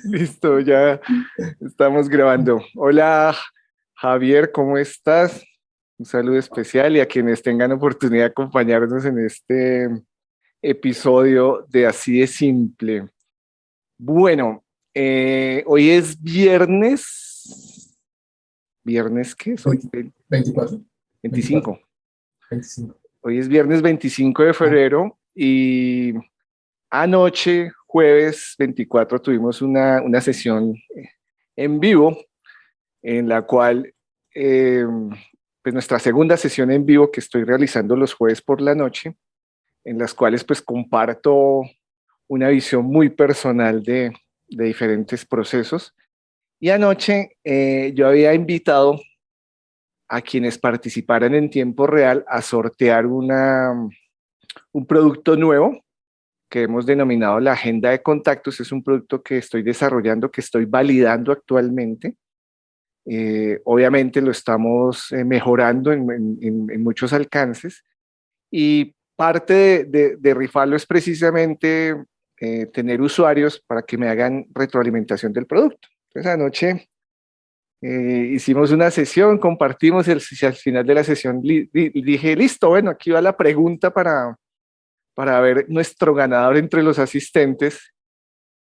Listo, ya estamos grabando. Hola, Javier, ¿cómo estás? Un saludo especial y a quienes tengan oportunidad de acompañarnos en este episodio de Así de Simple. Bueno, hoy es viernes. ¿Viernes qué es hoy? 24, 24, 25. 25. Hoy es viernes 25 de febrero y anoche, jueves 24, tuvimos una sesión en vivo en la cual, eh, pues nuestra segunda sesión en vivo que estoy realizando los jueves por la noche, en las cuales pues comparto una visión muy personal de diferentes procesos. Y anoche yo había invitado a quienes participaran en tiempo real a sortear un producto nuevo que hemos denominado la agenda de contactos. Es un producto que estoy desarrollando, que estoy validando actualmente. Obviamente lo estamos mejorando en muchos alcances y parte de rifarlo es precisamente tener usuarios para que me hagan retroalimentación del producto. Entonces anoche hicimos una sesión, compartimos y al final de la sesión dije, listo, bueno, aquí va la pregunta para ver nuestro ganador entre los asistentes.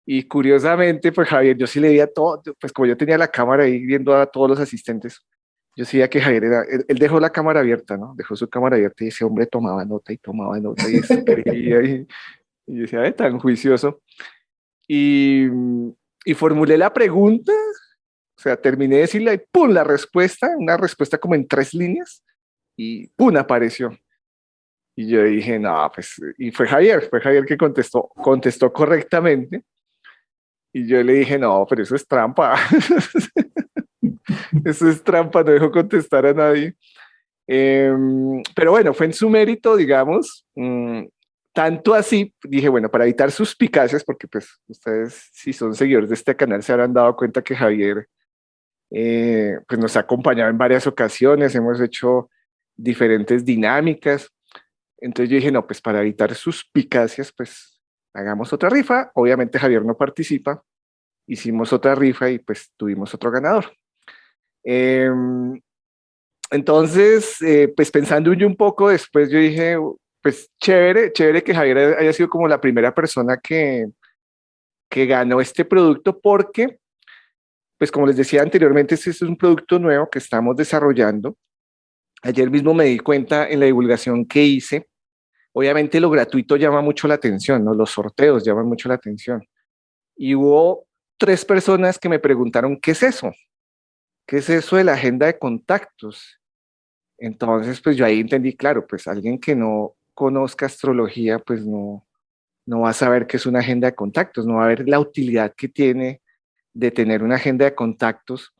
Y curiosamente, pues Javier, yo sí le di a todo, pues como yo tenía la cámara ahí viendo a todos los asistentes, yo sí veía que Javier él dejó la cámara abierta, ¿no? Dejó su cámara abierta y ese hombre tomaba nota y escribía y yo decía, tan juicioso. Y, y formulé la pregunta, o sea, terminé de decirla y ¡pum! La respuesta, una respuesta como en 3 líneas y ¡pum! Apareció. Y yo dije, no, pues, y fue Javier que contestó correctamente. Y yo le dije, no, pero eso es trampa. Eso es trampa, no dejo contestar a nadie. Pero bueno, fue en su mérito, digamos. Tanto así, dije, bueno, para evitar suspicacias, porque pues ustedes, si son seguidores de este canal, se habrán dado cuenta que Javier pues nos ha acompañado en varias ocasiones, hemos hecho diferentes dinámicas. Entonces yo dije, no, pues para evitar suspicacias, pues hagamos otra rifa. Obviamente Javier no participa, hicimos otra rifa y pues tuvimos otro ganador. Eh, entonces, pues pensando yo un poco después, yo dije, pues chévere, chévere que Javier haya sido como la primera persona que ganó este producto porque, pues como les decía anteriormente, este es un producto nuevo que estamos desarrollando. Ayer mismo me di cuenta en la divulgación que hice, obviamente lo gratuito llama mucho la atención, ¿no? Los sorteos llaman mucho la atención. Y hubo 3 personas que me preguntaron, ¿qué es eso? ¿Qué es eso de la agenda de contactos? Entonces, pues yo ahí entendí, claro, pues alguien que no conozca astrología, pues no va a saber qué es una agenda de contactos, no va a ver la utilidad que tiene de tener una agenda de contactos.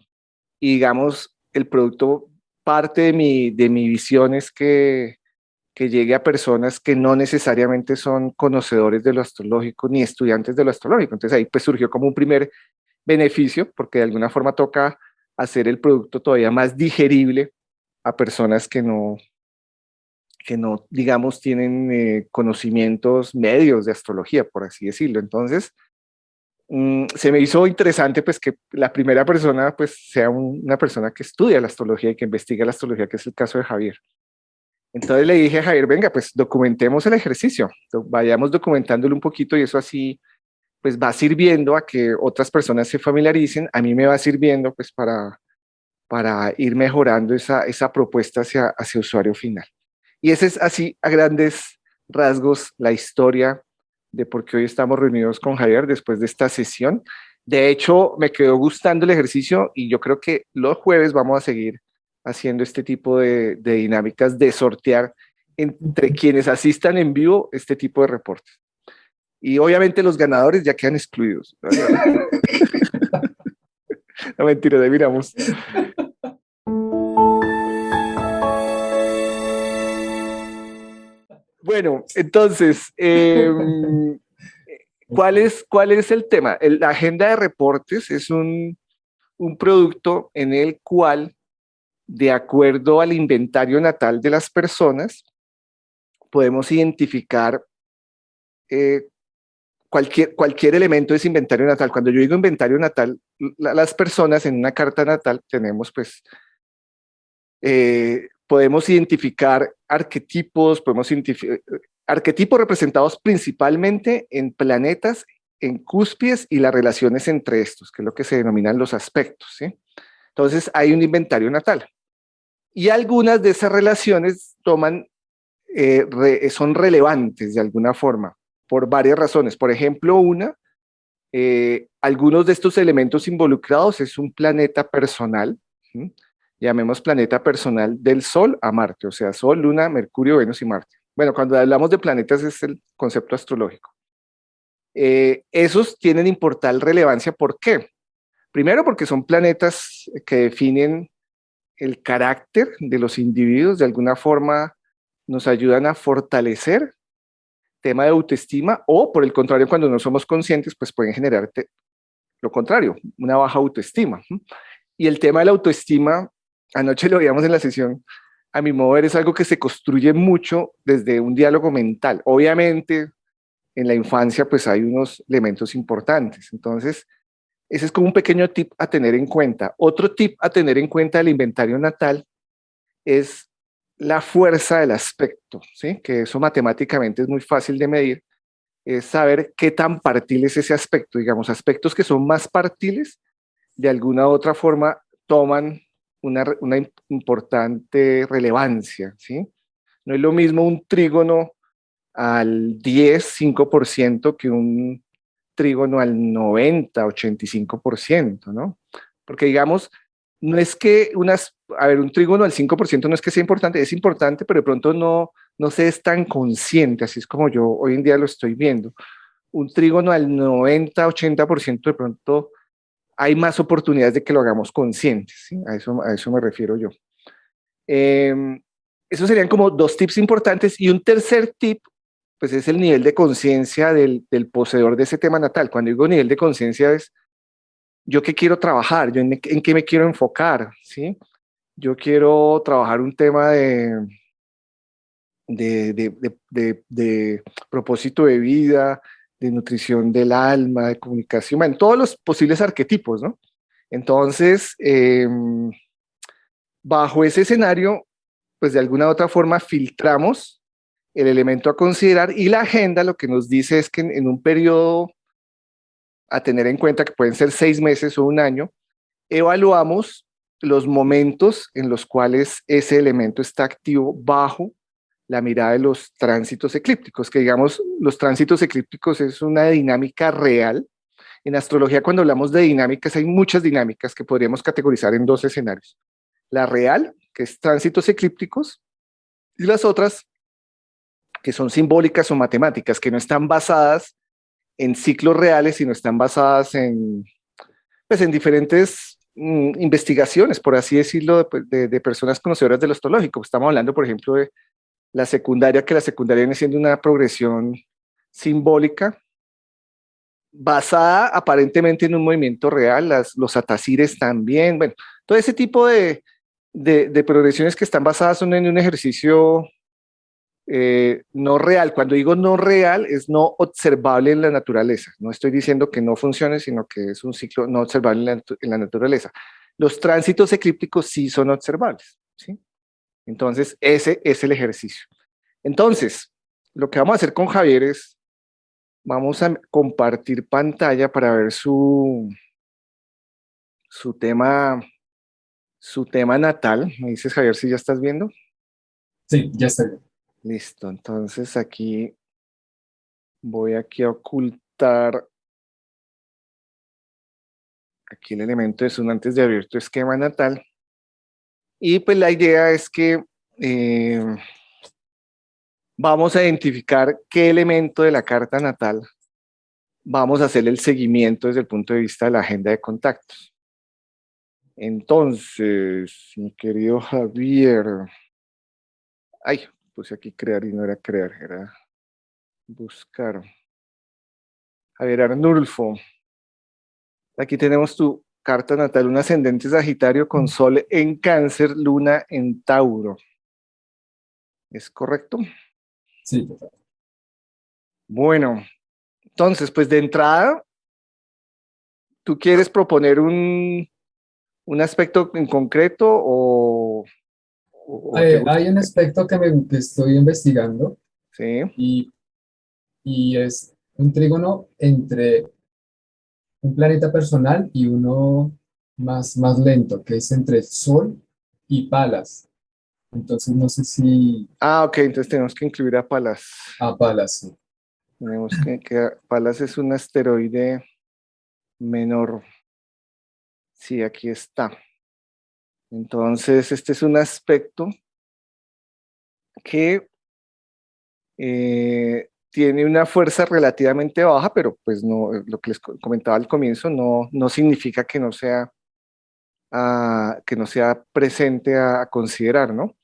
Y digamos, el producto, parte de mi visión es que llegue a personas que no necesariamente son conocedores de lo astrológico ni estudiantes de lo astrológico. Entonces ahí pues surgió como un primer beneficio, porque de alguna forma toca hacer el producto todavía más digerible a personas que no digamos, tienen conocimientos medios de astrología, por así decirlo. Entonces, se me hizo interesante pues que la primera persona pues sea una persona que estudia la astrología y que investiga la astrología, que es el caso de Javier. Entonces le dije a Javier, venga, pues documentemos el ejercicio, vayamos documentándolo un poquito y eso así pues va sirviendo a que otras personas se familiaricen, a mí me va sirviendo pues para ir mejorando esa propuesta hacia usuario final. Y ese es así a grandes rasgos la historia de por qué hoy estamos reunidos con Javier después de esta sesión. De hecho, me quedó gustando el ejercicio y yo creo que los jueves vamos a seguir haciendo este tipo de dinámicas de sortear entre quienes asistan en vivo este tipo de reportes. Y obviamente los ganadores ya quedan excluidos. No, mentira, de miramos. Bueno, entonces, ¿cuál es el tema? La agenda de reportes es un producto en el cual, de acuerdo al inventario natal de las personas, podemos identificar cualquier elemento es inventario natal. Cuando yo digo inventario natal, las personas en una carta natal tenemos pues podemos identificar arquetipos, arquetipos representados principalmente en planetas, en cúspides y las relaciones entre estos, que es lo que se denominan los aspectos, ¿sí? Entonces hay un inventario natal. Y algunas de esas relaciones son relevantes de alguna forma, por varias razones. Por ejemplo, algunos de estos elementos involucrados es un planeta personal, ¿sí? Llamemos planeta personal del Sol a Marte, o sea, Sol, Luna, Mercurio, Venus y Marte. Bueno, cuando hablamos de planetas es el concepto astrológico. Esos tienen importante relevancia, ¿por qué? Primero porque son planetas que definen el carácter de los individuos, de alguna forma nos ayudan a fortalecer tema de autoestima, o por el contrario, cuando no somos conscientes, pues pueden generar lo contrario, una baja autoestima. Y el tema de la autoestima, anoche lo veíamos en la sesión, a mi modo de ver es algo que se construye mucho desde un diálogo mental. Obviamente, en la infancia pues hay unos elementos importantes. Entonces, ese es como un pequeño tip a tener en cuenta. Otro tip a tener en cuenta del inventario natal es la fuerza del aspecto, ¿sí? Que eso matemáticamente es muy fácil de medir, es saber qué tan partil es ese aspecto. Digamos, aspectos que son más partiles, de alguna u otra forma toman una importante relevancia, ¿sí? No es lo mismo un trígono al 10, 5% que un trígono al 90, 85%, ¿no? Porque digamos, no es que un trígono al 5% no es que sea importante, es importante, pero de pronto no se es tan consciente, así es como yo hoy en día lo estoy viendo. Un trígono al 90, 80% de pronto hay más oportunidades de que lo hagamos conscientes, ¿sí? A eso me refiero yo. Eh, Esos serían como dos tips importantes, y un tercer tip pues es el nivel de conciencia del poseedor de ese tema natal. Cuando digo nivel de conciencia es yo qué quiero trabajar, yo en qué me quiero enfocar, ¿sí? Yo quiero trabajar un tema de propósito de vida, de nutrición del alma, de comunicación, bueno, todos los posibles arquetipos, ¿no? Entonces, bajo ese escenario, pues de alguna u otra forma filtramos el elemento a considerar, y la agenda lo que nos dice es que en un periodo a tener en cuenta, que pueden ser 6 meses o un año, evaluamos los momentos en los cuales ese elemento está activo bajo la mirada de los tránsitos eclípticos, que digamos, los tránsitos eclípticos es una dinámica real. En astrología, cuando hablamos de dinámicas, hay muchas dinámicas que podríamos categorizar en dos escenarios. La real, que es tránsitos eclípticos, y las otras, que son simbólicas o matemáticas, que no están basadas en ciclos reales, sino están basadas pues, en diferentes investigaciones, por así decirlo, de personas conocedoras del astrológico. Estamos hablando, por ejemplo, de la secundaria, que la secundaria viene siendo una progresión simbólica basada aparentemente en un movimiento real, los atacires también, bueno, todo ese tipo de progresiones que están basadas son en un ejercicio no real. Cuando digo no real, es no observable en la naturaleza. No estoy diciendo que no funcione, sino que es un ciclo no observable en la naturaleza. Los tránsitos eclípticos sí son observables, ¿sí? Entonces, ese es el ejercicio. Entonces, lo que vamos a hacer con Javier es, vamos a compartir pantalla para ver su tema, su tema natal. Me dices, Javier, si ya estás viendo. Sí, ya está bien. Listo, entonces aquí voy aquí a ocultar aquí el elemento de Sun antes de abrir tu esquema natal. Y pues la idea es que vamos a identificar qué elemento de la carta natal vamos a hacer el seguimiento desde el punto de vista de la agenda de contactos. Entonces, mi querido Javier, ay, puse aquí crear y no era crear, era buscar. Javier Arnulfo, aquí tenemos tu carta natal, un ascendente Sagitario con Sol en Cáncer, Luna en Tauro. ¿Es correcto? Sí, total. Bueno, Entonces, pues de entrada, ¿tú quieres proponer un aspecto en concreto o te gusta? Hay un aspecto que estoy investigando Sí. y, y es un trígono entre un planeta personal y uno más lento, que es entre Sol y Palas. Entonces, no sé si Ah, ok, entonces tenemos que incluir a Palas. a Palas, sí. Tenemos que Palas es un asteroide menor. Sí, aquí está. Entonces, este es un aspecto que tiene una fuerza relativamente baja, pero pues no, lo que les comentaba al comienzo no significa que no sea presente a considerar, ¿no?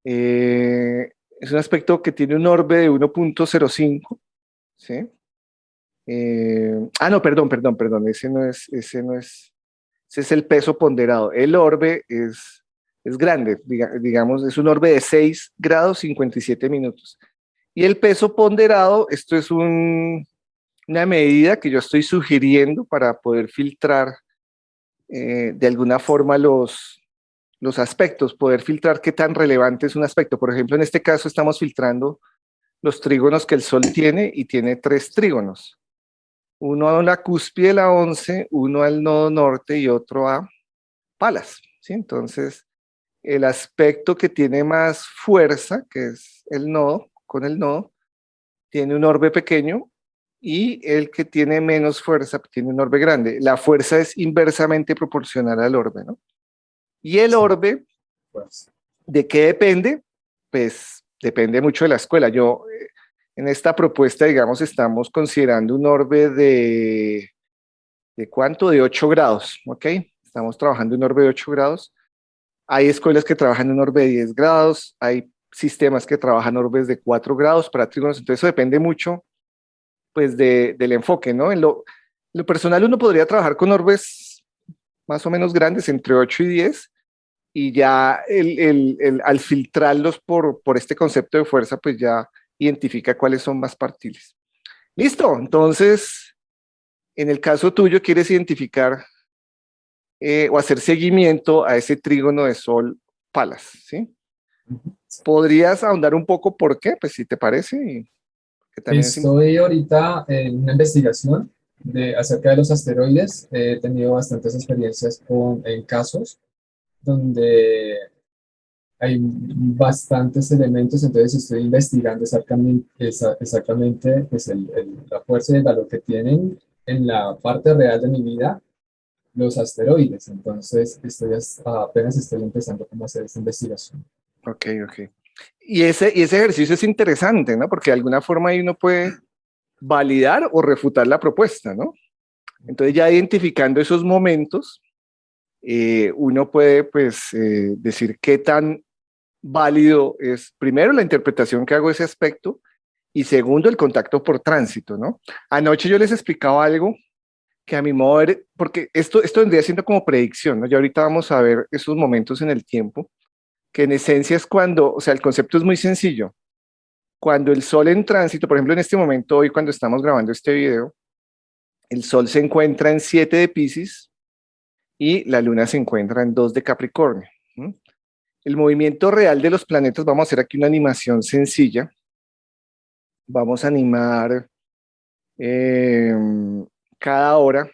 Eh, es un aspecto que tiene un orbe de 1.05, ¿sí? No, perdón, ese es el peso ponderado. El orbe es grande, digamos, es un orbe de 6 grados 57 minutos. Y el peso ponderado, esto es una medida que yo estoy sugiriendo para poder filtrar de alguna forma los aspectos, poder filtrar qué tan relevante es un aspecto. Por ejemplo, en este caso estamos filtrando los trígonos que el Sol tiene y tiene 3 trígonos. Uno a la cúspide de la 11, uno al nodo norte y otro a Palas, ¿sí? Entonces, el aspecto que tiene más fuerza, que es el nodo, con el nodo, tiene un orbe pequeño y el que tiene menos fuerza tiene un orbe grande. La fuerza es inversamente proporcional al orbe, ¿no? Y el Sí, orbe, pues. ¿de qué depende? Pues depende mucho de la escuela. Yo, en esta propuesta, digamos, estamos considerando un orbe ¿de cuánto? De 8 grados, ¿ok? Estamos trabajando en un orbe de 8 grados. Hay escuelas que trabajan en un orbe de 10 grados, hay sistemas que trabajan orbes de 4 grados para trígonos, entonces eso depende mucho pues del enfoque, ¿no? En lo personal uno podría trabajar con orbes más o menos grandes, entre 8 y 10, y ya al filtrarlos por este concepto de fuerza, pues ya identifica cuáles son más partiles. Listo, entonces, en el caso tuyo, quieres identificar o hacer seguimiento a ese trígono de Sol Palas, ¿sí? ¿Podrías ahondar un poco por qué? Pues si te parece, y que también es Estoy ahorita en una investigación acerca de los asteroides. He tenido bastantes experiencias en casos donde hay bastantes elementos, entonces estoy investigando exactamente pues, la fuerza y el valor que tienen en la parte real de mi vida los asteroides. Entonces apenas estoy empezando como a hacer esta investigación. ok, ok. Y ese ejercicio es interesante, ¿no? Porque de alguna forma ahí uno puede validar o refutar la propuesta, ¿no? Entonces ya identificando esos momentos, uno puede pues decir qué tan válido es, primero, la interpretación que hago de ese aspecto y segundo, el contacto por tránsito, ¿no? Anoche yo les explicaba algo que a mi modo de ver, porque esto vendría siendo como predicción, ¿no? Ya ahorita vamos a ver esos momentos en el tiempo, que en esencia es cuando, o sea, el concepto es muy sencillo. Cuando el Sol en tránsito, por ejemplo, en este momento, hoy cuando estamos grabando este video, el Sol se encuentra en 7 de Piscis y la Luna se encuentra en 2 de Capricornio. ¿Sí? El movimiento real de los planetas, vamos a hacer aquí una animación sencilla. Vamos a animar eh, cada hora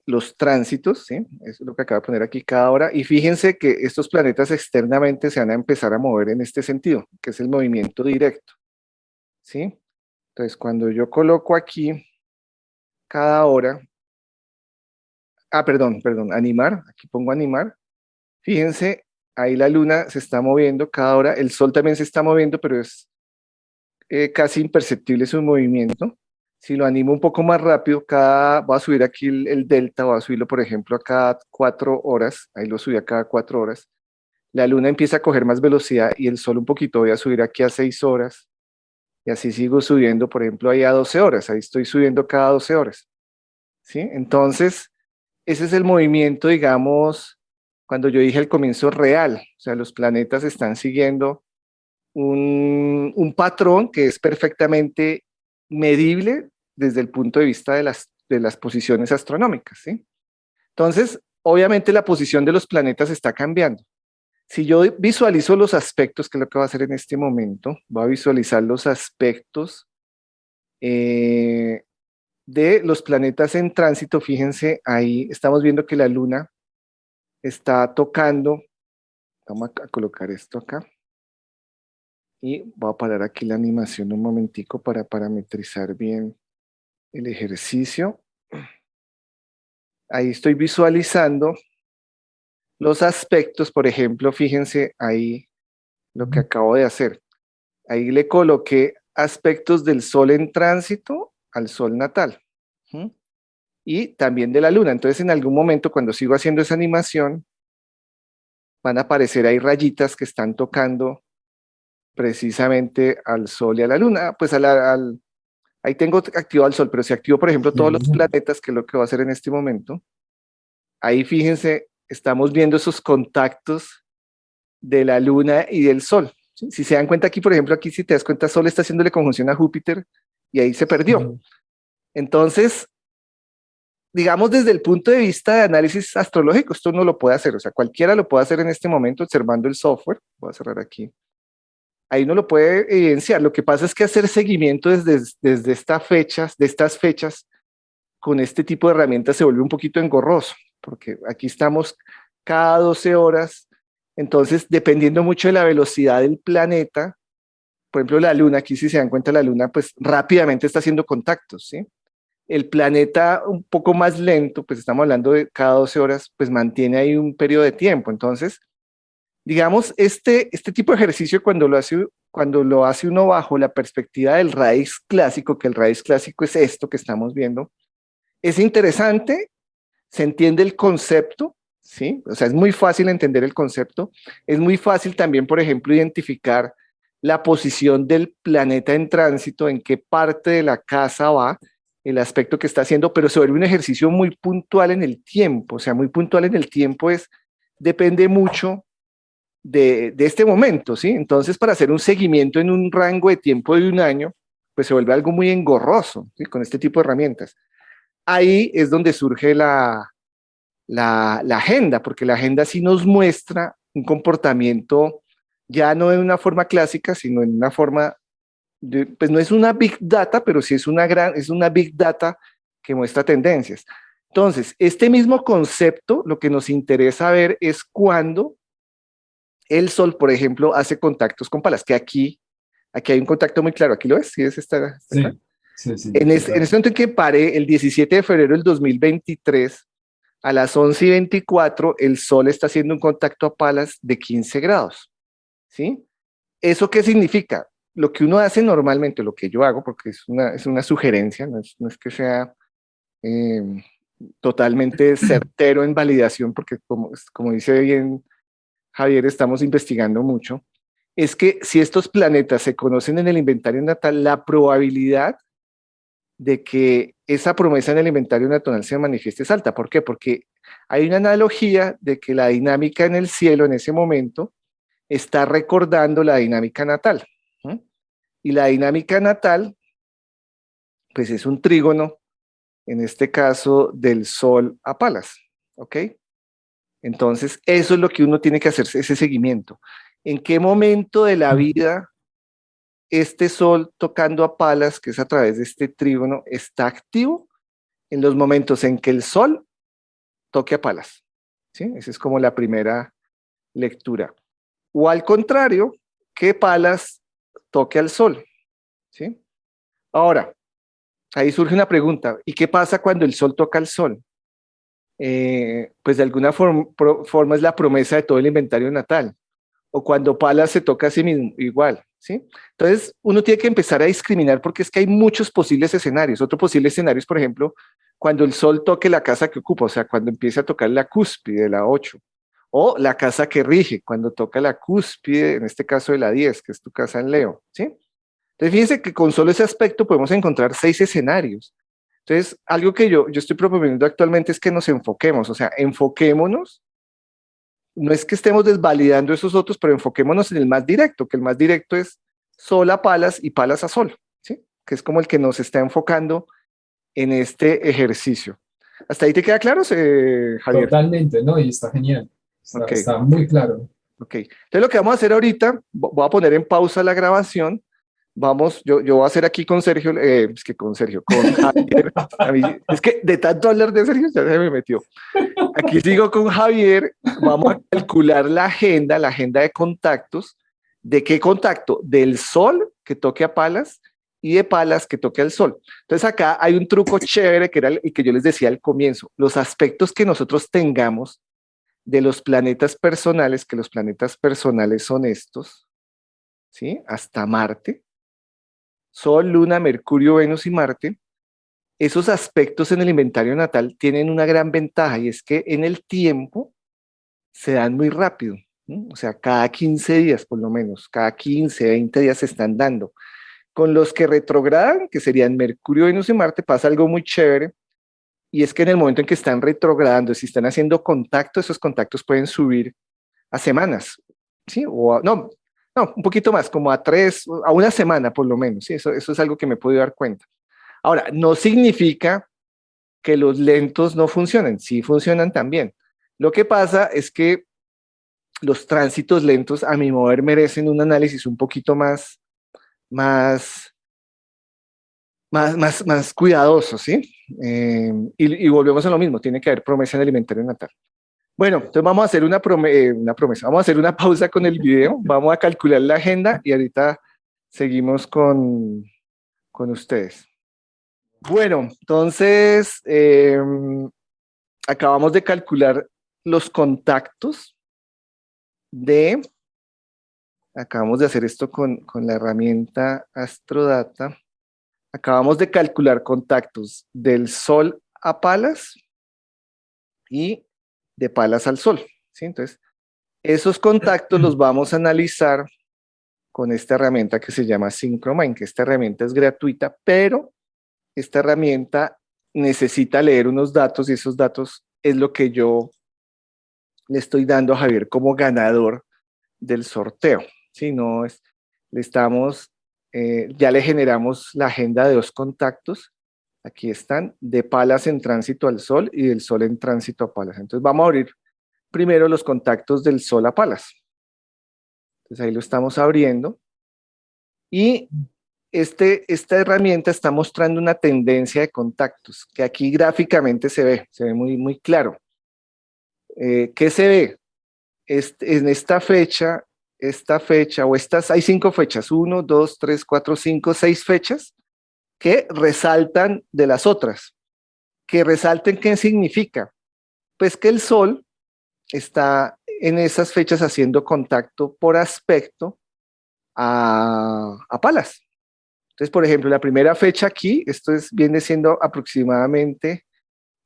los tránsitos, ¿sí? Eso es lo que acabo de poner aquí cada hora. Y fíjense que estos planetas externamente se van a empezar a mover en este sentido, que es el movimiento directo, ¿sí? Entonces, cuando yo coloco aquí cada hora, perdón, animar, aquí pongo animar, fíjense, ahí la luna se está moviendo cada hora, el sol también se está moviendo, pero es casi imperceptible su movimiento. Si lo animo un poco más rápido, voy a subir aquí el delta, voy a subirlo, por ejemplo, a cada 4 horas, ahí lo subí a cada 4 horas. La luna empieza a coger más velocidad y el sol un poquito, voy a subir aquí a 6 horas y así sigo subiendo, por ejemplo, ahí a 12 horas, ahí estoy subiendo cada 12 horas. ¿Sí? Entonces, ese es el movimiento, digamos, cuando yo dije al comienzo real, o sea, los planetas están siguiendo un patrón que es perfectamente medible desde el punto de vista de las posiciones astronómicas, ¿sí? Entonces, obviamente la posición de los planetas está cambiando. Si yo visualizo los aspectos, que es lo que voy a hacer en este momento, voy a visualizar los aspectos eh, de los planetas en tránsito. Fíjense, ahí estamos viendo que la Luna está tocando, vamos a colocar esto acá, y voy a parar aquí la animación un momentico para parametrizar bien el ejercicio. Ahí estoy visualizando los aspectos, por ejemplo, fíjense ahí lo que acabo de hacer. Ahí le coloqué aspectos del Sol en tránsito al Sol natal. ¿Mm? Y también de la Luna. Entonces, en algún momento, cuando sigo haciendo esa animación, van a aparecer ahí rayitas que están tocando precisamente al Sol y a la Luna. Pues ahí tengo activado al Sol, pero si activo, por ejemplo, todos los planetas, que es lo que voy a hacer en este momento, ahí fíjense, estamos viendo esos contactos de la Luna y del Sol. ¿Sí? Si se dan cuenta aquí, por ejemplo, aquí si te das cuenta, Sol está haciéndole conjunción a Júpiter y ahí se perdió. Entonces, digamos, desde el punto de vista de análisis astrológico, esto no lo puede hacer, o sea, cualquiera lo puede hacer en este momento observando el software. Voy a cerrar aquí. Ahí no lo puede evidenciar. Lo que pasa es que hacer seguimiento desde estas fechas, con este tipo de herramientas se vuelve un poquito engorroso, porque aquí estamos cada 12 horas, entonces dependiendo mucho de la velocidad del planeta, por ejemplo la Luna, aquí si se dan cuenta la Luna pues rápidamente está haciendo contactos, ¿sí? El planeta un poco más lento, pues estamos hablando de cada 12 horas, pues mantiene ahí un periodo de tiempo. Entonces, digamos, este tipo de ejercicio cuando lo hace uno bajo la perspectiva del raíz clásico, que el raíz clásico es esto que estamos viendo, es interesante, se entiende el concepto, ¿sí? O sea, es muy fácil entender el concepto, es muy fácil también, por ejemplo, identificar la posición del planeta en tránsito, en qué parte de la casa va, el aspecto que está haciendo, pero se vuelve un ejercicio muy puntual en el tiempo, o sea, muy puntual en el tiempo depende mucho de este momento, ¿sí? Entonces, para hacer un seguimiento en un rango de tiempo de un año, pues se vuelve algo muy engorroso, ¿sí? Con este tipo de herramientas. Ahí es donde surge la agenda, porque la agenda sí nos muestra un comportamiento ya no de una forma clásica, sino en una forma, pues no es una big data, pero sí es una big data que muestra tendencias. Entonces, este mismo concepto, lo que nos interesa ver es cuando el Sol, por ejemplo, hace contactos con palas, que aquí hay un contacto muy claro, aquí lo ves, ¿sí es esta Sí, acá? sí, En claro. este momento en que paré, el 17 de febrero del 2023, a las 11:24, el Sol está haciendo un contacto a palas de 15 grados, ¿sí? ¿Eso qué significa? Lo que uno hace normalmente, lo que yo hago, porque es una sugerencia, no es que sea eh, totalmente certero en validación, porque como dice bien Javier, estamos investigando mucho, es que si estos planetas se conocen en el inventario natal, la probabilidad de que esa promesa en el inventario natal se manifieste es alta. ¿Por qué? Porque hay una analogía de que la dinámica en el cielo en ese momento está recordando la dinámica natal. ¿Sí? Y la dinámica natal, pues es un trígono, en este caso del Sol a Palas. ¿Ok? Entonces, eso es lo que uno tiene que hacer, ese seguimiento. ¿En qué momento de la vida este Sol tocando a Palas, que es a través de este trígono, está activo? En los momentos en que el Sol toque a Palas. ¿Sí? Esa es como la primera lectura. O al contrario, que Palas toque al Sol. ¿Sí? Ahora, ahí surge una pregunta. ¿Y qué pasa cuando el Sol toca al Sol? Pues de alguna forma es la promesa de todo el inventario natal. O cuando Palas se toca a sí mismo, igual, ¿sí? Entonces, uno tiene que empezar a discriminar porque es que hay muchos posibles escenarios. Otro posible escenario es, por ejemplo, cuando el Sol toque la casa que ocupa, o sea, cuando empiece a tocar la cúspide, la 8, o la casa que rige, cuando toca la cúspide, en este caso de la 10, que es tu casa en Leo, ¿sí? Entonces, fíjense que con solo ese aspecto podemos encontrar 6 escenarios. Entonces, algo que yo estoy proponiendo actualmente es que nos enfoquemos, o sea, enfoquémonos, no es que estemos desvalidando esos otros, pero enfoquémonos en el más directo, que el más directo es Sol a Palas y Palas a Sol, ¿sí? que es como el que nos está enfocando en este ejercicio. ¿Hasta ahí te queda claro, Javier? Totalmente, ¿no? Y está genial. Ok, Está muy claro. ok. Entonces lo que vamos a hacer ahorita, voy a poner en pausa la grabación. Vamos, yo voy a hacer aquí con Sergio, es que con Sergio, con Javier. A mí, es que de tanto hablar de Sergio ya se me metió. Aquí sigo con Javier. Vamos a calcular la agenda de contactos. ¿De qué contacto? Del sol que toque a Palas y de Palas que toque al sol. Entonces acá hay un truco chévere que era el que yo les decía al comienzo. Los aspectos que nosotros tengamos de los planetas personales, que los planetas personales son estos, ¿sí? Hasta Marte, Sol, Luna, Mercurio, Venus y Marte. Esos aspectos en el inventario natal tienen una gran ventaja y es que en el tiempo se dan muy rápido, ¿no? O sea, cada 15 días por lo menos, cada 15, 20 días se están dando. Con los que retrogradan, que serían Mercurio, Venus y Marte, pasa algo muy chévere y es que en el momento en que están retrogradando, si están haciendo contacto, esos contactos pueden subir a semanas, ¿sí? No, un poquito más, como a 3, a una semana por lo menos, ¿sí? Eso es algo que me he podido dar cuenta. Ahora, no significa que los lentos no funcionen, sí funcionan también. Lo que pasa es que los tránsitos lentos, a mi mover, merecen un análisis un poquito más, más cuidadoso, ¿sí? Y volvemos a lo mismo, tiene que haber promesa en el alimentario natal. Bueno, entonces vamos a hacer una promesa, vamos a hacer una pausa con el video, vamos a calcular la agenda y ahorita seguimos con ustedes. Bueno, entonces acabamos de calcular los contactos de, acabamos de hacer esto con la herramienta Astrodata, acabamos de calcular contactos del Sol a Palas y de Palas al Sol, ¿sí? Entonces, esos contactos los vamos a analizar con esta herramienta que se llama Synchromine, que esta herramienta es gratuita, pero esta herramienta necesita leer unos datos y esos datos es lo que yo le estoy dando a Javier como ganador del sorteo. Si no es, le estamos, ya le generamos la agenda de 2 contactos. Aquí están, de Palas en tránsito al Sol y del Sol en tránsito a Palas. Entonces vamos a abrir primero los contactos del Sol a Palas. Entonces ahí lo estamos abriendo. Y esta herramienta está mostrando una tendencia de contactos que aquí gráficamente se ve muy, muy claro. ¿Qué se ve? En esta fecha, o estas, hay 5 fechas, 1, 2, 3, 4, 5, 6 fechas que resaltan de las otras. ¿Que resalten qué significa? Pues que el Sol está en esas fechas haciendo contacto por aspecto a Palas. Entonces, por ejemplo, la primera fecha aquí, viene siendo aproximadamente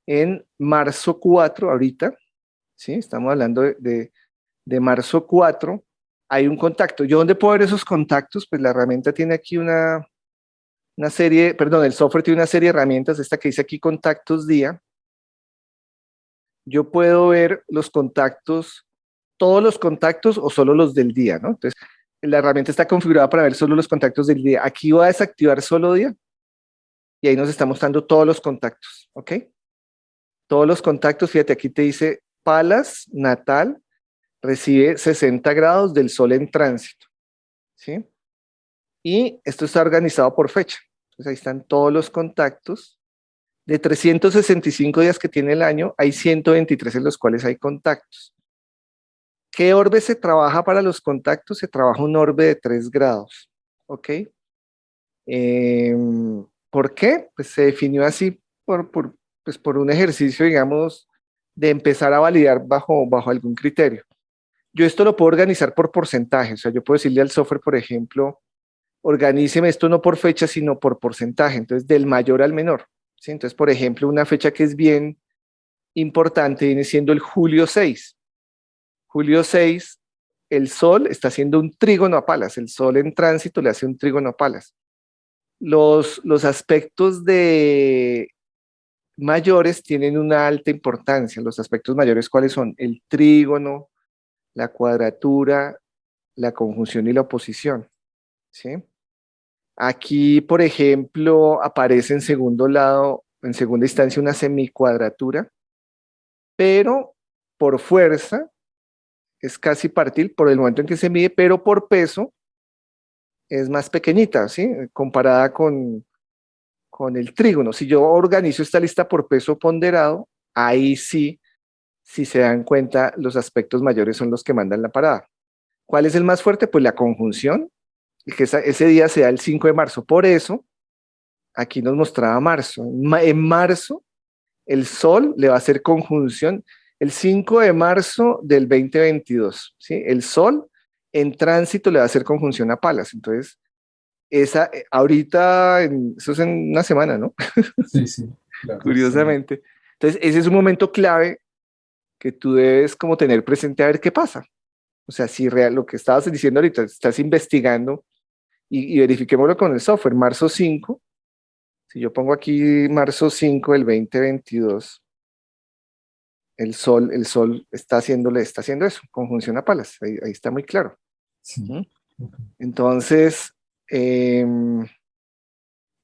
en marzo 4, ahorita, ¿sí? Estamos hablando de marzo 4, hay un contacto. ¿Yo dónde puedo ver esos contactos? Pues la herramienta tiene aquí una serie, perdón, el software tiene una serie de herramientas, esta que dice aquí contactos día. Yo puedo ver los contactos, todos los contactos o solo los del día, ¿no? Entonces, la herramienta está configurada para ver solo los contactos del día. Aquí voy a desactivar solo día y ahí nos está mostrando todos los contactos, ¿ok? Todos los contactos, fíjate, aquí te dice Palas natal recibe 60 grados del Sol en tránsito, ¿sí? Y esto está organizado por fecha. Entonces ahí están todos los contactos. De 365 días que tiene el año, hay 123 en los cuales hay contactos. ¿Qué orbe se trabaja para los contactos? Se trabaja un orbe de 3 grados, ¿ok? ¿Por qué? Pues se definió así pues por un ejercicio, digamos, de empezar a validar bajo algún criterio. Yo esto lo puedo organizar por porcentaje, o sea, yo puedo decirle al software, por ejemplo, organíceme esto no por fecha, sino por porcentaje, entonces del mayor al menor, ¿sí? Entonces, por ejemplo, una fecha que es bien importante viene siendo el julio 6. Julio 6, el Sol está haciendo un trígono a Palas, el Sol en tránsito le hace un trígono a Palas. Los aspectos de mayores tienen una alta importancia. Los aspectos mayores, ¿cuáles son? El trígono, la cuadratura, la conjunción y la oposición, ¿sí? Aquí, por ejemplo, aparece en segundo lado, en segunda instancia, una semicuadratura, pero por fuerza es casi partil por el momento en que se mide, pero por peso es más pequeñita, ¿sí? Comparada con el trígono. Si yo organizo esta lista por peso ponderado, ahí sí, si se dan cuenta, los aspectos mayores son los que mandan la parada. ¿Cuál es el más fuerte? Pues la conjunción, y que ese día se da el 5 de marzo. Por eso, aquí nos mostraba marzo. En marzo, el Sol le va a hacer conjunción el 5 de marzo del 2022. ¿Sí? El Sol en tránsito le va a hacer conjunción a Palas. Entonces, ahorita, eso es en una semana, ¿no? Sí, sí, claro. Curiosamente. Entonces, ese es un momento clave que tú debes como tener presente a ver qué pasa. O sea, si real, lo que estabas diciendo ahorita, estás investigando y verifiquémoslo con el software. Marzo 5, si yo pongo aquí marzo 5 del 2022, el sol está haciendo eso, conjunción a Palas, ahí está muy claro. Sí. ¿Mm? Okay. Entonces, es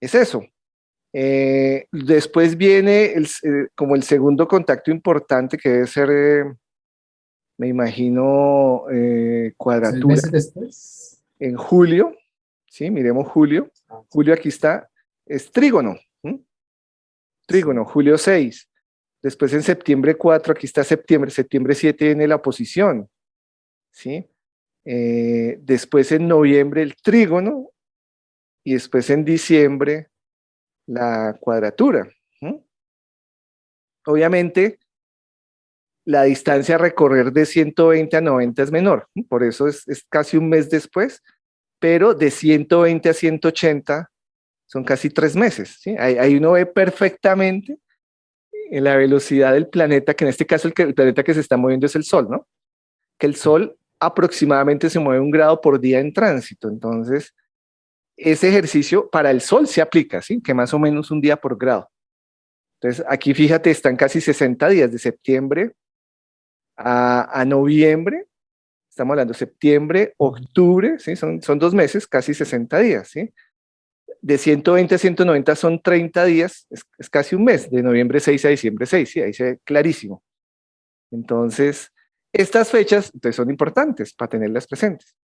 eso. Después viene como el segundo contacto importante que debe ser, me imagino, 6 cuadratura meses después. en julio, ¿sí? Miremos julio. Ah, Julio aquí está, es trígono, ¿m? sí. Trígono, julio 6. Después en septiembre 4, aquí está septiembre 7 viene la oposición, ¿sí? Después en noviembre el trígono y después en diciembre la cuadratura. ¿M? Obviamente, la distancia a recorrer de 120 a 90 es menor, ¿m? Por eso es casi un mes después, pero de 120 a 180 son casi 3 meses, ¿sí? Ahí uno ve perfectamente en la velocidad del planeta, que en este caso el planeta que se está moviendo es el Sol, ¿no? Que el Sol aproximadamente se mueve 1 grado por día en tránsito. Entonces, ese ejercicio para el Sol se aplica, ¿sí? Que más o menos un día por grado. Entonces, aquí fíjate, están casi 60 días, de septiembre a noviembre. Estamos hablando de septiembre, octubre, ¿sí? Son 2 meses, casi 60 días, ¿sí? De 120 a 190 son 30 días, es casi un mes, de noviembre 6 a diciembre 6, ¿sí? Ahí se ve clarísimo. Entonces, estas fechas entonces, son importantes para tenerlas presentes.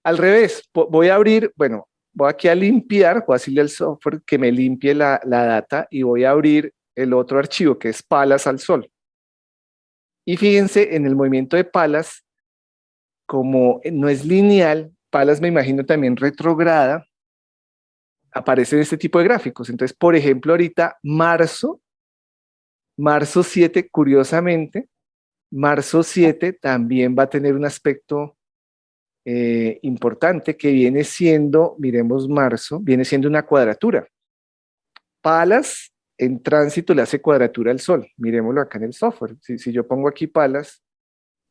Al revés, voy a abrir, bueno, voy aquí a limpiar, voy a decirle al software que me limpie la data y voy a abrir el otro archivo que es Palas al Sol. Y fíjense en el movimiento de Palas, como no es lineal, Palas me imagino también retrograda, aparecen este tipo de gráficos. Entonces, por ejemplo, ahorita marzo 7, curiosamente, marzo 7 también va a tener un aspecto importante que viene siendo, miremos marzo, viene siendo una cuadratura. Palas en tránsito le hace cuadratura al Sol. Miremoslo acá en el software. Si yo pongo aquí Palas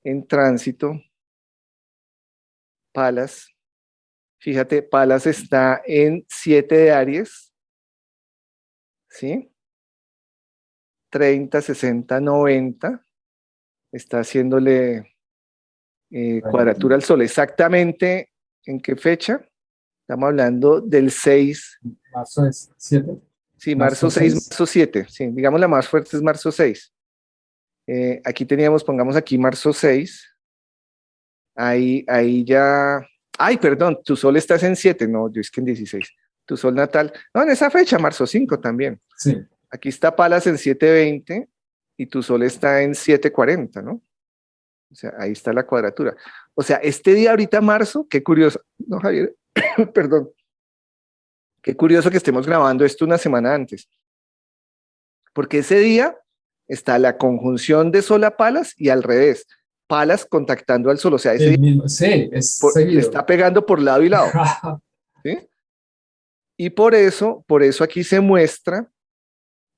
en tránsito, Palas, fíjate, Palas está en 7 de Aries, ¿sí? 30, 60, 90. Está haciéndole cuadratura al Sol. Exactamente en qué fecha. Estamos hablando del 6. Marzo es 7. Sí, Marzo marzo 6, 6. marzo 7. Sí, digamos la más fuerte es marzo 6. Aquí teníamos, pongamos aquí marzo 6. Ahí ya. Ay, perdón, tu sol estás en 7. No, yo es que en 16. Tu sol natal. No, en esa fecha, marzo 5 también. Sí. Aquí está Palas en 7:20 y tu sol está en 7:40, ¿no? O sea, ahí está la cuadratura. O sea, este día ahorita marzo, qué curioso. No, Javier, perdón. Qué curioso que estemos grabando esto una semana antes. Porque ese día está la conjunción de Sol a Palas y al revés, Palas contactando al Sol, o sea, ese El día mismo, sí, es le seguido. está pegando por lado y lado, ¿sí? Y por eso aquí se muestra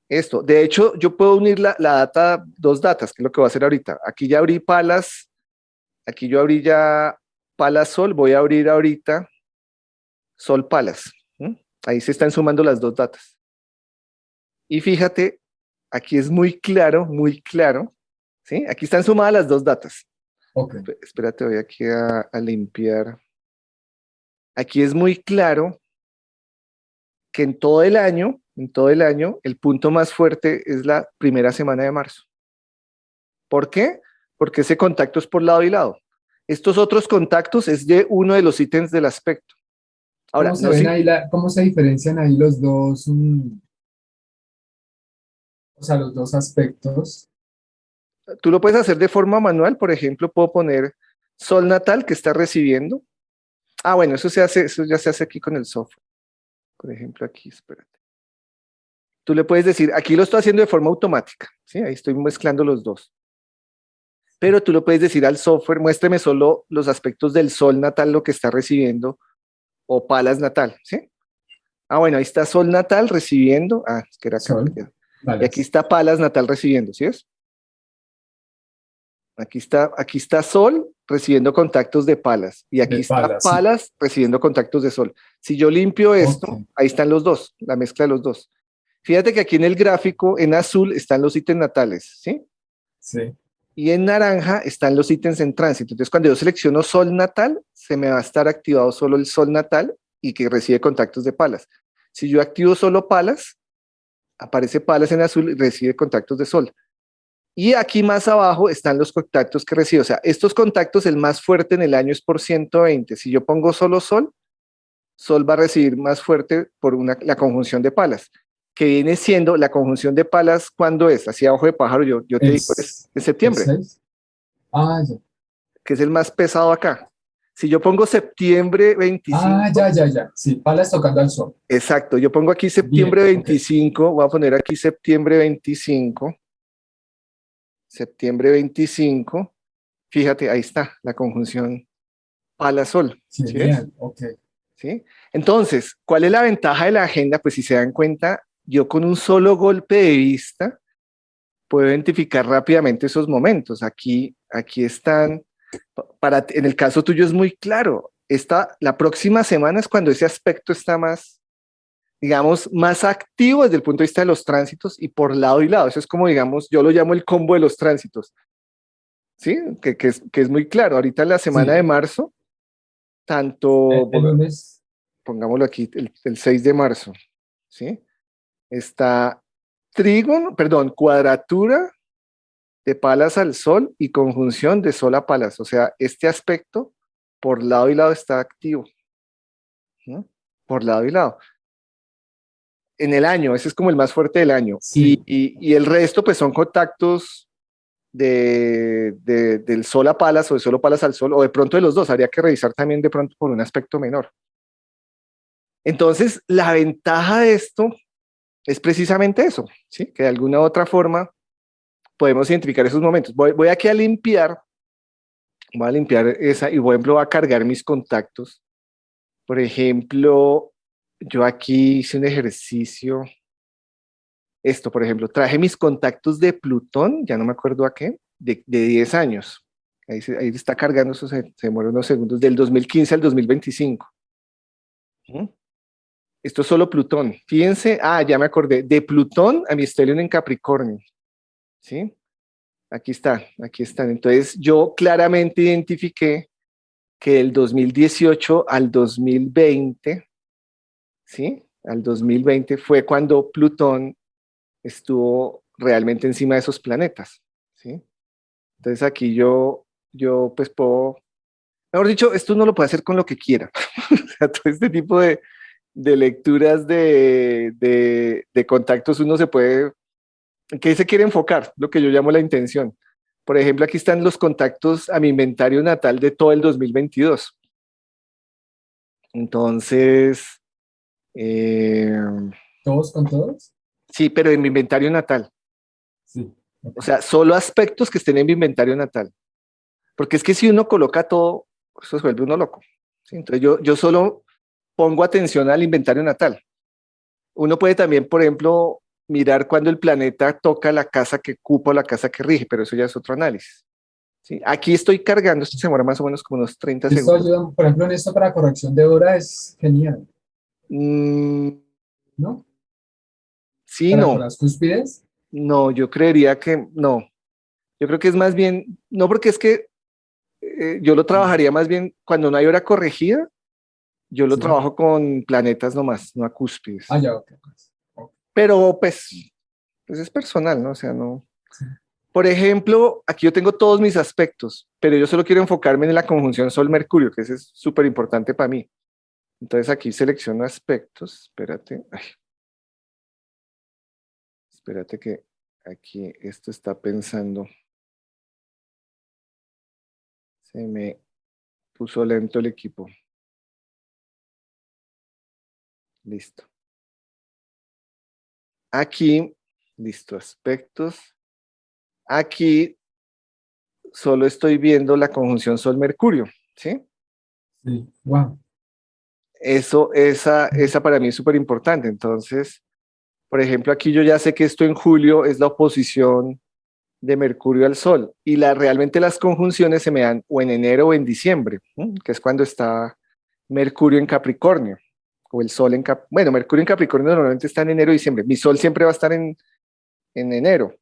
esto. De hecho, yo puedo unir la data, dos datas, que es lo que voy a hacer ahorita. Aquí ya abrí Palas, aquí yo abrí ya Palas Sol, voy a abrir ahorita Sol Palas. ¿Sí? Ahí se están sumando las dos datas. Y fíjate, aquí es muy claro, ¿sí? Aquí están sumadas las dos datas. Ok. Espérate, voy aquí a limpiar. Aquí es muy claro que en todo el año, el punto más fuerte es la primera semana de marzo. ¿Por qué? Porque ese contacto es por lado y lado. Estos otros contactos es de uno de los ítems del aspecto. Ahora, ¿Cómo se no ven sé, ahí, cómo se diferencian ahí los dos, o sea, los dos aspectos? tú lo puedes hacer de forma manual, por ejemplo, puedo poner sol natal que está recibiendo. Ah, bueno, eso ya se hace aquí con el software. Por ejemplo, aquí, espérate. Tú le puedes decir, aquí lo estoy haciendo de forma automática, ¿sí? Ahí estoy mezclando los dos. Pero tú lo puedes decir al software, muéstreme solo los aspectos del sol natal, lo que está recibiendo, o palas natal, ¿sí? Ah, bueno, ahí está sol natal recibiendo, es que era acá, Sol, y aquí balas, está palas natal recibiendo, ¿sí es? Aquí está sol recibiendo contactos de palas, y de aquí está palas, sí. palas recibiendo contactos de sol. Si yo limpio Ok, esto, ahí están los dos, la mezcla de los dos. Fíjate que aquí en el gráfico, en azul, están los ítems natales, ¿sí? sí. Y en naranja están los ítems en tránsito. Entonces, cuando yo selecciono sol natal, se me va a estar activado solo el sol natal y que recibe contactos de palas. Si yo activo solo palas, aparece palas en azul y recibe contactos de sol. Y aquí más abajo están los contactos que recibe. O sea, estos contactos, el más fuerte en el año es por 120. Si yo pongo solo sol, sol va a recibir más fuerte por la conjunción de palas, que viene siendo la conjunción de palas, ¿cuándo es? Así abajo de pájaro, yo te El, digo, es en el septiembre, 6. Ah, ya. que es el más pesado acá. Si yo pongo septiembre Ah, 25, ya, ya, ya. Sí, palas tocando al sol. exacto, yo pongo aquí septiembre Bien, ok. 25, voy a poner aquí septiembre 25, fíjate, ahí está la conjunción pala-sol, ¿sí ves? Genial, ok. ¿Sí? Entonces, ¿cuál es la ventaja de la agenda? Pues si se dan cuenta, yo con un solo golpe de vista puedo identificar rápidamente esos momentos. Aquí están, en el caso tuyo es muy claro, la próxima semana es cuando ese aspecto está más, digamos, más activo desde el punto de vista de los tránsitos y por lado y lado. Eso es como, digamos, yo lo llamo el combo de los tránsitos, ¿sí? Que es muy claro. Ahorita en la semana de Sí, marzo, tanto, el lunes, pongámoslo aquí, el 6 de marzo, ¿sí? Está trígono, perdón, cuadratura de palas al sol y conjunción de sol a palas. O sea, este aspecto por lado y lado está activo, ¿no? Por lado y lado. En el año, ese es como el más fuerte del año. sí. Y el resto, pues son contactos del sol a palas o de solo palas al sol, o de pronto de los dos. Habría que revisar también de pronto por un aspecto menor. Entonces, la ventaja de esto es precisamente eso, ¿sí? Que de alguna u otra forma podemos identificar esos momentos. Voy aquí voy a limpiar esa y, por ejemplo, voy a cargar mis contactos. Por ejemplo, yo aquí hice un ejercicio, esto, por ejemplo, traje mis contactos de Plutón, ya no me acuerdo a qué, de 10 años. Ahí está cargando, eso se demora unos segundos, del 2015 al 2025. ¿Mm? Esto es solo Plutón. Fíjense, ya me acordé, de Plutón a mi stellium en Capricornio. ¿Sí? Aquí están. Entonces, yo claramente identifiqué que del 2018 al 2020, ¿sí? Al 2020 fue cuando Plutón estuvo realmente encima de esos planetas, ¿sí? Entonces aquí yo pues puedo, mejor dicho, esto uno lo puede hacer con lo que quiera. O sea, todo este tipo de lecturas de contactos uno se puede, ¿qué se quiere enfocar? Lo que yo llamo la intención. Por ejemplo, aquí están los contactos a mi inventario natal de todo el 2022. Entonces, eh, ¿Todos con todos? sí, pero en mi inventario natal. Sí, O ok. sea, solo aspectos que estén en mi inventario natal. Porque es que si uno coloca todo, eso se vuelve uno loco. ¿Sí? Entonces yo solo pongo atención al inventario natal. Uno puede también, por ejemplo, mirar cuando el planeta toca la casa que cupa o la casa que rige, pero eso ya es otro análisis. ¿Sí? Aquí estoy cargando, esto se demora más o menos como unos 30 Esto segundos. ayuda, por ejemplo, en esto para corrección de hora es genial, Mm, ¿no? sí, Para con no, las cúspides. no, yo creería que no. Yo creo que es más bien, no porque es que yo lo trabajaría más bien cuando no hay hora corregida, Yo lo Sí. trabajo con planetas nomás, no a cúspides. Ah, ya, ok. Ok, Pero pues es personal, ¿no? O sea, no. sí. Por ejemplo, aquí yo tengo todos mis aspectos, pero yo solo quiero enfocarme en la conjunción Sol-Mercurio, que ese es súper importante para mí. Entonces aquí selecciono aspectos. Espérate. Ay, espérate que aquí esto está pensando. Se me puso lento el equipo. Listo. Aquí, listo, aspectos. Aquí solo estoy viendo la conjunción Sol-Mercurio, ¿sí? Sí. Wow. Esa para mí es súper importante. Entonces, por ejemplo, aquí yo ya sé que esto en julio es la oposición de Mercurio al Sol y realmente las conjunciones se me dan o en enero o en diciembre, ¿no? Que es cuando está Mercurio en Capricornio o el Sol en Capricornio. Bueno, Mercurio en Capricornio normalmente está en enero y diciembre. Mi Sol siempre va a estar en enero.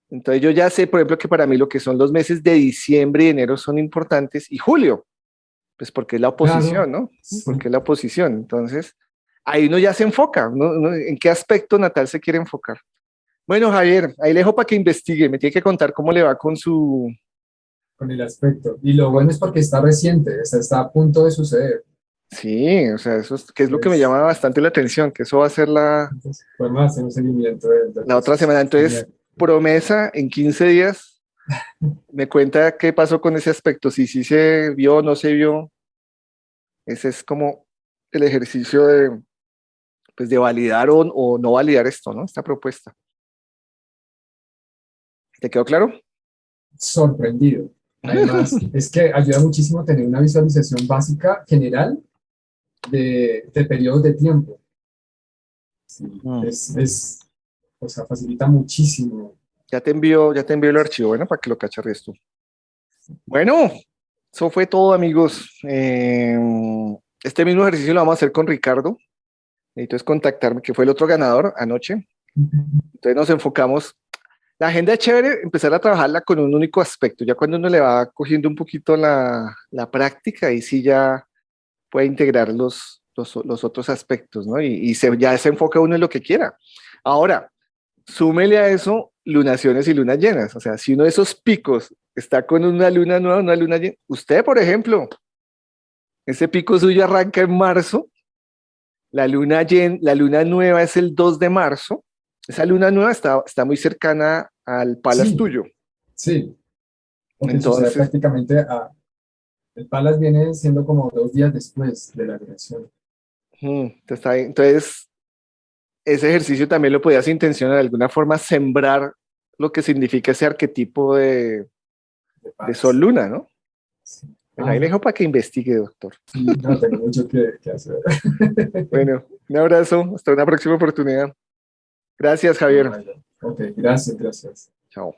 Entonces yo ya sé, por ejemplo, que para mí lo que son los meses de diciembre y enero son importantes y julio, pues porque es la Claro. oposición, ¿no? Porque Sí. es la oposición. Entonces, ahí uno ya se enfoca, ¿no? ¿En qué aspecto natal se quiere enfocar? Bueno, Javier, ahí le dejo para que investigue, me tiene que contar cómo le va con su... Con el aspecto. Y lo bueno con- es porque está reciente, o sea, está a punto de suceder. Sí, o sea, eso es, que es lo que me Entonces, llama bastante la atención, que eso va a ser entonces podemos hacer un seguimiento del la otra proceso. semana. Entonces, Genial. promesa, en 15 días, me cuenta qué pasó con ese aspecto, si sí se vio o no se vio. Ese es como el ejercicio de, pues, de validar o no validar esto, ¿no? Esta propuesta. ¿Te quedó claro? Sorprendido. Además, es que ayuda muchísimo tener una visualización básica general de periodos de tiempo. Sí, Mm. o sea, facilita muchísimo. Ya te envío el archivo, bueno, para que lo cacharres tú. Bueno, eso fue todo, amigos. Este mismo ejercicio lo vamos a hacer con Ricardo. Necesito es contactarme, que fue el otro ganador anoche. Entonces nos enfocamos. La agenda es chévere, empezar a trabajarla con un único aspecto. Ya cuando uno le va cogiendo un poquito la práctica, y sí ya puede integrar los otros aspectos, ¿no? Ya se enfoca uno en lo que quiera. Ahora, súmele a eso lunaciones y lunas llenas. O sea, si uno de esos picos está con una luna nueva, una luna llena, usted, por ejemplo, ese pico suyo arranca en marzo, la luna nueva es el 2 de marzo, esa luna nueva está muy cercana al Palas Sí, tuyo. sí, porque sucede Entonces, prácticamente el Palas viene siendo como 2 días después de la creación entonces, ese ejercicio también lo podías intencionar de alguna forma, sembrar lo que significa ese arquetipo de de Palas. Sol-Luna, ¿no? Sí. Bueno, ahí le dejo para que investigue, doctor. Sí, no tengo mucho que hacer. Bueno, un abrazo, hasta una próxima oportunidad. Gracias, Bueno, Javier. Jairo. Ok, gracias, gracias. Chao.